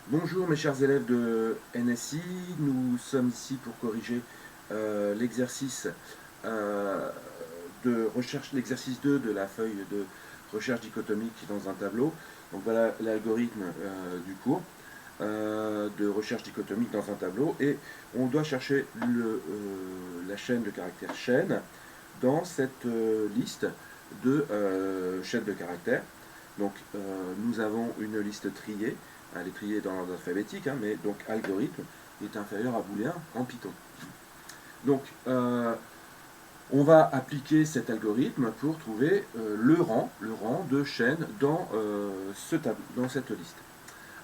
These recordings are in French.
Bonjour mes chers élèves de NSI, nous sommes ici pour corriger l'exercice euh, de recherche, l'exercice 2 de la feuille de recherche dichotomique dans un tableau. Donc voilà l'algorithme du cours de recherche dichotomique dans un tableau et on doit chercher la chaîne de caractères chaîne dans cette liste de chaînes de caractères. Donc nous avons une liste triée, elle est triée dans l'ordre alphabétique, hein, mais donc algorithme est inférieur à booléen en Python. Donc on va appliquer cet algorithme pour trouver le rang de chaînes dans cette liste.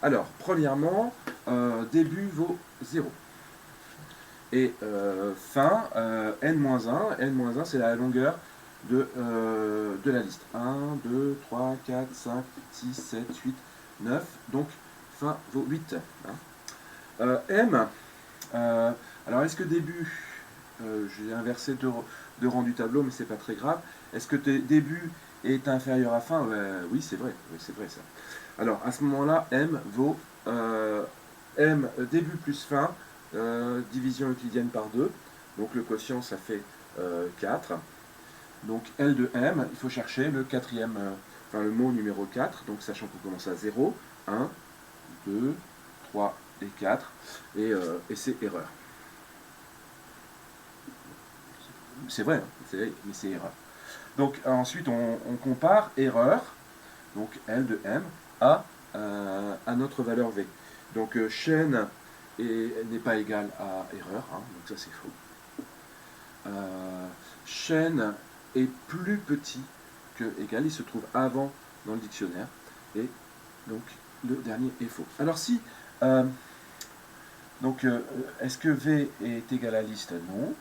Alors, premièrement, début vaut 0. Et fin, n-1. N-1, c'est la longueur de la liste. 1, 2, 3, 4, 5, 6, 7, 8, 9. Donc, fin vaut 8. Hein. M, alors est-ce que début, j'ai inversé deux rangs du tableau, mais c'est pas très grave. Est-ce que début est inférieur à fin? Oui, c'est vrai. Oui, c'est vrai ça. Alors, à ce moment-là, M vaut M début plus fin, division euclidienne par 2. Donc le quotient, ça fait 4. Donc L de M, il faut chercher le quatrième, enfin le mot numéro 4. Donc sachant qu'on commence à 0, 1, 2, 3 et 4. Et c'est erreur. C'est vrai, hein, mais c'est erreur. Donc ensuite, on compare erreur, donc L de M, à notre valeur V. Donc chaîne n'est pas égale à erreur, hein, donc ça c'est faux. Chaîne est plus petit que égal, il se trouve avant dans le dictionnaire, et donc le dernier est faux. Alors si, est-ce que V est égal à liste? Non.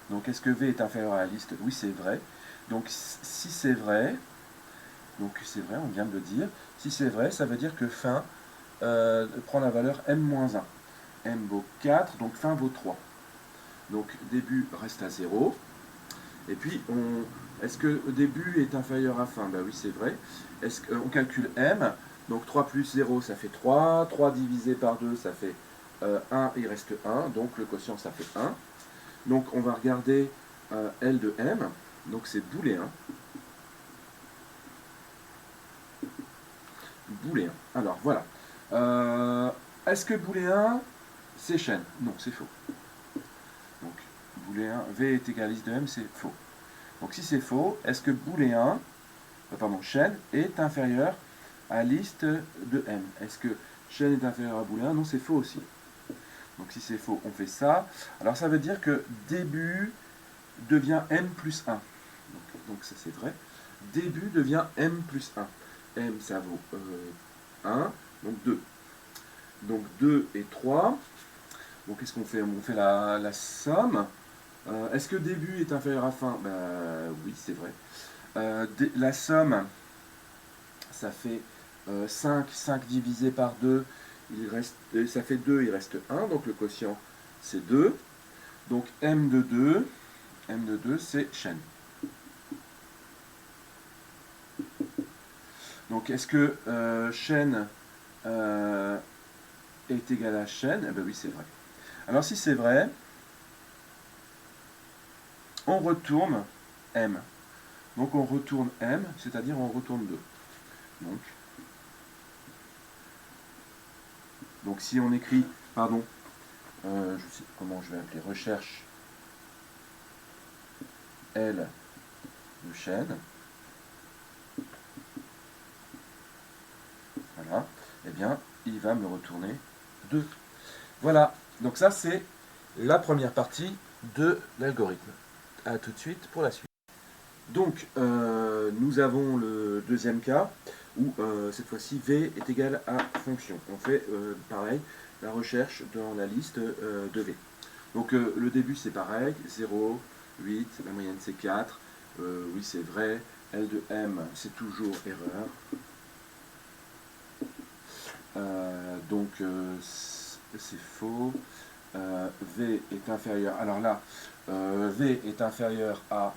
Donc est-ce que V est inférieur à la liste? Oui, c'est vrai. Donc si c'est vrai, on vient de le dire, si c'est vrai, ça veut dire que fin prend la valeur m-1. M vaut 4, donc fin vaut 3. Donc début reste à 0. Et puis, est-ce que début est inférieur à fin? Ben oui, c'est vrai. Est-ce qu'on calcule m? Donc 3 plus 0, ça fait 3. 3 divisé par 2, ça fait 1, il reste 1. Donc le quotient, ça fait 1. Donc on va regarder L de m. Donc c'est booléen. Booléen. Alors voilà. Est-ce que booléen, c'est chaîne? Non, c'est faux. Donc booléen, V est égal à liste de m, c'est faux. Donc si c'est faux, est-ce que booléen, chaîne est inférieur à liste de m? Est-ce que chaîne est inférieure à booléen? Non, c'est faux aussi. Donc si c'est faux, on fait ça. Alors ça veut dire que début devient m plus 1. Donc ça c'est vrai. Début devient m plus 1. M ça vaut 1, donc 2. Donc 2 et 3. Donc qu'est-ce qu'on fait? On fait la somme. Est-ce que début est inférieur à fin? Oui, c'est vrai. La somme, ça fait 5. 5 divisé par 2, ça fait 2, il reste 1. Donc le quotient, c'est 2. Donc m de 2, c'est chaîne. Donc est-ce que chaîne est égal à chaîne? Eh bien oui, c'est vrai. Alors si c'est vrai, on retourne m. Donc on retourne m, c'est-à-dire on retourne 2. Donc si on écrit, pardon, je sais comment je vais appeler, recherche L de chaîne, voilà, eh bien il va me retourner 2. Voilà, donc ça c'est la première partie de l'algorithme. A tout de suite pour la suite. Donc, nous avons le deuxième cas où cette fois-ci V est égal à fonction. On fait pareil, la recherche dans la liste de V. Donc le début c'est pareil, 0, 8, la moyenne c'est 4. Oui, c'est vrai. L de M, c'est toujours erreur. Donc c'est faux. V est inférieur. Alors là, V est inférieur à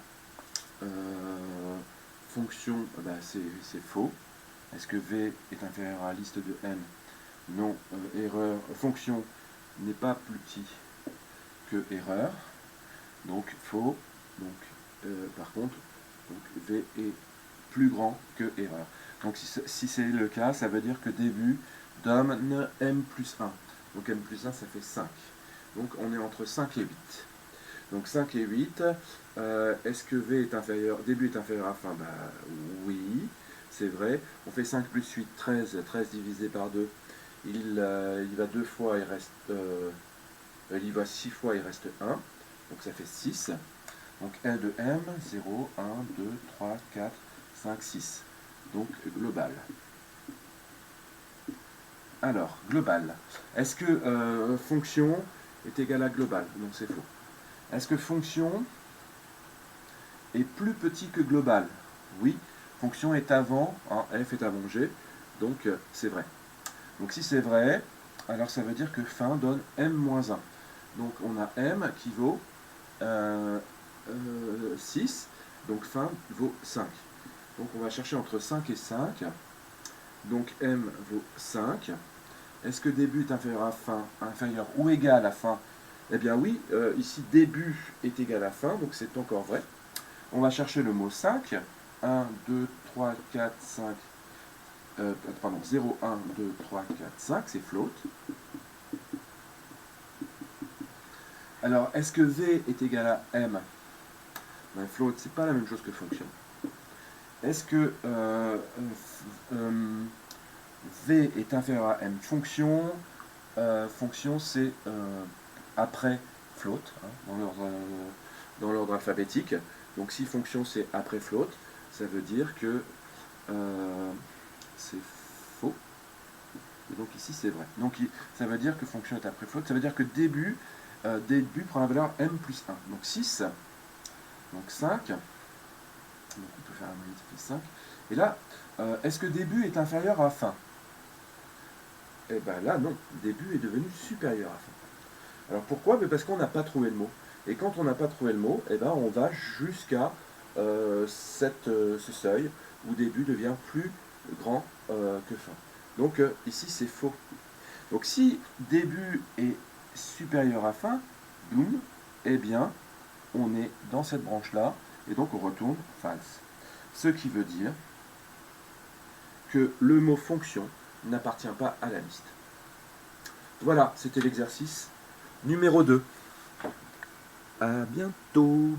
fonction, c'est faux. Est-ce que V est inférieur à la liste de M? non, erreur, fonction n'est pas plus petit que erreur, donc faux, donc par contre, donc V est plus grand que erreur. Donc si c'est le cas, ça veut dire que début donne m plus 1. Donc m plus 1, ça fait 5. Donc on est entre 5 et 8. Donc 5 et 8, est-ce que V est inférieur, début est inférieur à fin? Bah oui, c'est vrai. On fait 5 plus 8, 13. 13 divisé par 2, il va 2 fois, il y va 6 fois, il reste 1. Donc ça fait 6. Donc L de M, 0, 1, 2, 3, 4, 5, 6. Donc global. Alors, global. Est-ce que fonction est égale à global? Donc c'est faux. Est-ce que fonction est plus petit que global? Oui. Fonction est avant, hein, f est avant g, donc c'est vrai. Donc si c'est vrai, alors ça veut dire que fin donne m-1. Donc on a m qui vaut 6, donc fin vaut 5. Donc on va chercher entre 5 et 5. Donc m vaut 5. Est-ce que début est inférieur à fin, inférieur ou égal à fin? Eh bien oui, ici début est égal à fin, donc c'est encore vrai. On va chercher le mot 5. 1, 2, 3, 4, 5. Pardon, 0, 1, 2, 3, 4, 5, c'est float. Alors, est-ce que V est égal à M? Ben, float, c'est pas la même chose que fonction. Est-ce que V est inférieur à M? Fonction, c'est après float, hein, dans l'ordre alphabétique. Donc si fonction c'est après float, ça veut dire que c'est faux. Et donc ici c'est vrai. Donc ça veut dire que fonction est après float. Ça veut dire que début prend la valeur m plus 1. Donc 6, donc 5. Donc on peut faire la moyenne, ça fait 5. Et là, est-ce que début est inférieur à fin? Eh bien là, non. Début est devenu supérieur à fin. Alors pourquoi? Parce qu'on n'a pas trouvé le mot. Et quand on n'a pas trouvé le mot, eh ben, on va jusqu'à ce seuil où début devient plus grand que fin. Donc ici c'est faux. Donc si début est supérieur à fin, boum, eh bien on est dans cette branche-là, et donc on retourne false. Ce qui veut dire que le mot fonction n'appartient pas à la liste. Voilà, c'était l'exercice numéro 2. À bientôt.